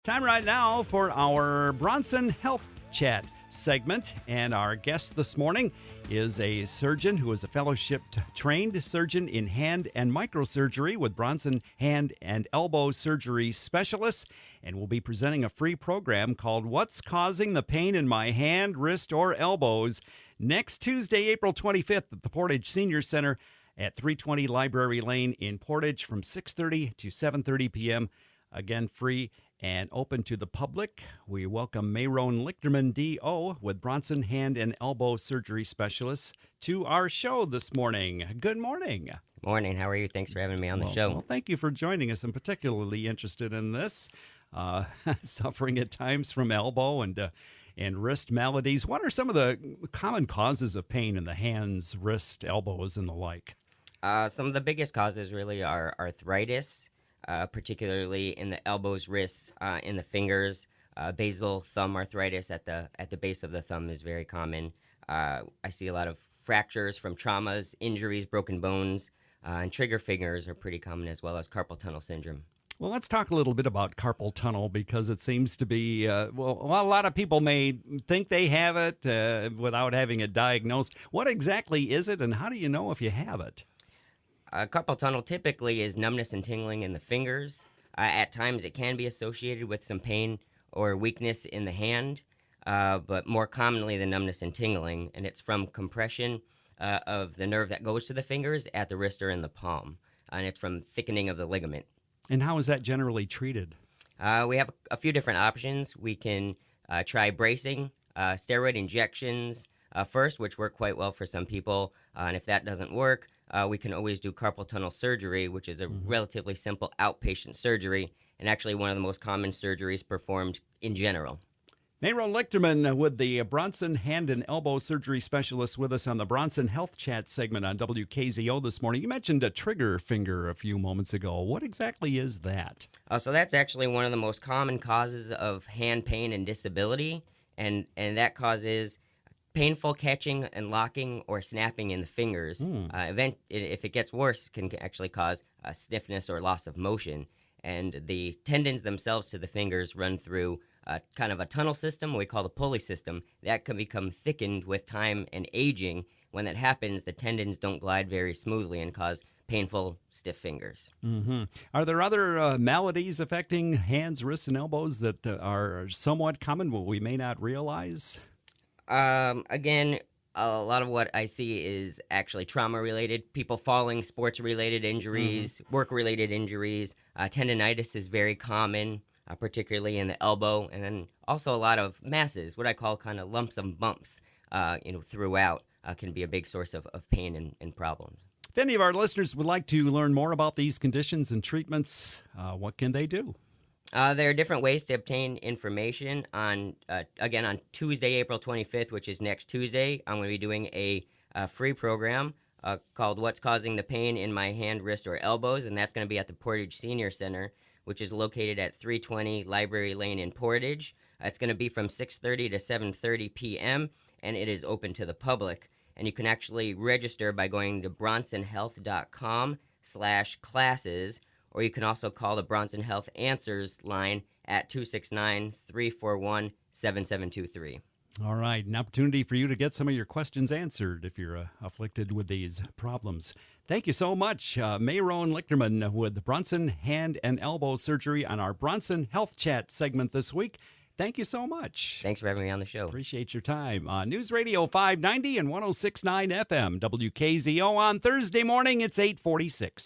Time right now for our Bronson Health Chat segment. And our guest this morning is a surgeon who is a fellowship-trained surgeon in hand and microsurgery with Bronson Hand and Elbow Surgery Specialists. And will be presenting a free program called What's Causing the Pain in My Hand, Wrist, or Elbows next Tuesday, April 25th at the Portage Senior Center at 320 Library Lane in Portage from 6:30 to 7:30 p.m. Again, free and open to the public. We welcome Mayron Lichterman, D.O., with Bronson Hand and Elbow Surgery Specialists to our show this morning. Good morning. Morning. How are you? Thanks for having me on the show. Well, thank you for joining us. I'm particularly interested in this. Suffering at times from elbow and wrist maladies. What are some of the common causes of pain in the hands, wrist, elbows, and the like? Some of the biggest causes really are arthritis, particularly in the elbows, wrists, in the fingers. Basal thumb arthritis at the base of the thumb is very common. I see a lot of fractures from traumas, injuries, broken bones, and trigger fingers are pretty common, as well as carpal tunnel syndrome. Well, let's talk a little bit about carpal tunnel because it seems to be, a lot of people may think they have it without having it diagnosed. What exactly is it, and how do you know if you have it? Carpal tunnel typically is numbness and tingling in the fingers. At times it can be associated with some pain or weakness in the hand, but more commonly the numbness and tingling, and it's from compression of the nerve that goes to the fingers at the wrist or in the palm, and it's from thickening of the ligament. And how is that generally treated? We have a few different options. We can try bracing, steroid injections first, which work quite well for some people, and if that doesn't work, we can always do carpal tunnel surgery, which is a relatively simple outpatient surgery, and actually one of the most common surgeries performed in general. Mayron Lichterman with the Bronson Hand and Elbow Surgery Specialist with us on the Bronson Health Chat segment on WKZO this morning. You mentioned a trigger finger a few moments ago. What exactly is that? So that's actually one of the most common causes of hand pain and disability, and that causes painful catching and locking or snapping in the fingers. If it gets worse, can actually cause stiffness or loss of motion. And the tendons themselves to the fingers run through kind of a tunnel system we call the pulley system. That can become thickened with time and aging. When that happens, the tendons don't glide very smoothly and cause painful, stiff fingers. Are there other maladies affecting hands, wrists, and elbows that are somewhat common, but we may not realize? Again, a lot of what I see is actually trauma-related, people falling, sports-related injuries, work-related injuries. Tendinitis is very common, particularly in the elbow, and then also a lot of masses, what I call kind of lumps and bumps, throughout, can be a big source of pain and problems. If any of our listeners would like to learn more about these conditions and treatments, what can they do? There are different ways to obtain information. On Tuesday, April 25th, which is next Tuesday, I'm going to be doing a free program called What's Causing the Pain in My Hand, Wrist, or Elbows, and that's going to be at the Portage Senior Center, which is located at 320 Library Lane in Portage. It's going to be from 6:30 to 7:30 p.m., and it is open to the public. And you can actually register by going to bronsonhealth.com/classes, or you can also call the Bronson Health Answers line at 269-341-7723. All right, an opportunity for you to get some of your questions answered if you're afflicted with these problems. Thank you so much, Mayron Lichterman with Bronson Hand and Elbow Surgery on our Bronson Health Chat segment this week. Thank you so much. Thanks for having me on the show. Appreciate your time. News Radio 590 and 106.9 FM, WKZO on Thursday morning. It's 8:46.